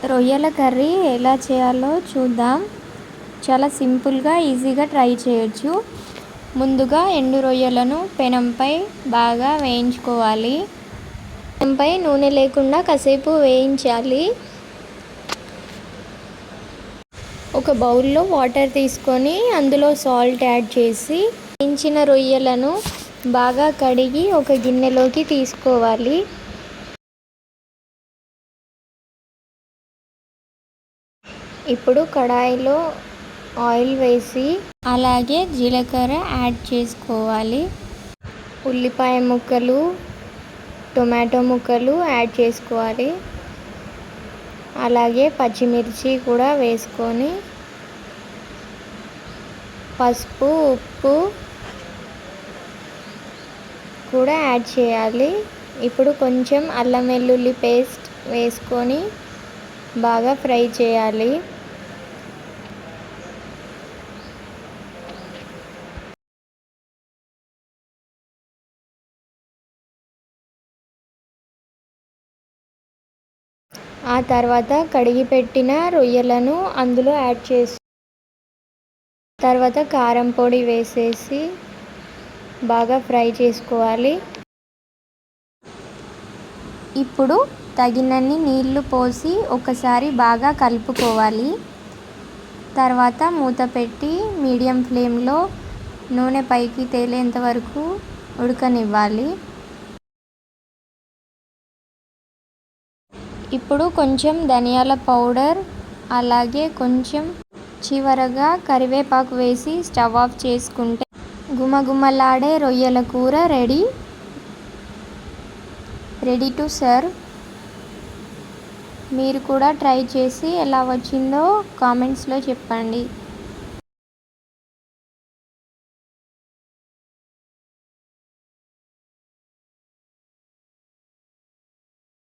రొయ్యల కర్రీ ఎలా చేయాలో చూద్దాం. చాలా సింపుల్గా ఈజీగా ట్రై చేయొచ్చు. ముందుగా ఎండు రొయ్యలను పెనంపై బాగా వేయించుకోవాలి. పెనంపై నూనె లేకుండా కాసేపు వేయించాలి. ఒక బౌల్లో వాటర్ తీసుకొని అందులో సాల్ట్ యాడ్ చేసి వేయించిన రొయ్యలను బాగా కడిగి ఒక గిన్నెలోకి తీసుకోవాలి. ఇప్పుడు కడాయిలో ఆయిల్ వేసి అలాగే జీలకర్ర యాడ్ చేసుకోవాలి. ఉల్లిపాయ ముక్కలు, టొమాటో ముక్కలు యాడ్ చేసుకోవాలి. అలాగే పచ్చిమిర్చి కూడా వేసుకొని పసుపు, ఉప్పు కూడా యాడ్ చేయాలి. ఇప్పుడు కొంచెం అల్లం వెల్లుల్లి పేస్ట్ వేసుకొని బాగా ఫ్రై చేయాలి. ఆ తర్వాత కడిగి పెట్టిన రొయ్యలను అందులో యాడ్ చేసి తర్వాత కారం పొడి వేసేసి బాగా ఫ్రై చేసుకోవాలి. ఇప్పుడు తగినన్ని నీళ్లు పోసి ఒకసారి బాగా కలుపుకోవాలి. తర్వాత మూత పెట్టి మీడియం ఫ్లేమ్లో నూనె పైకి తేలేంత వరకు ఉడకనివ్వాలి. ఇప్పుడు కొంచెం ధనియాల పౌడర్ అలాగే కొంచెం చివరగా కరివేపాకు వేసి స్టవ్ ఆఫ్ చేసుకుంటే గుమగుమలాడే రొయ్యల కూర రెడీ టు సర్వ్. మీరు కూడా ట్రై చేసి ఎలా వచ్చిందో కామెంట్స్లో చెప్పండి.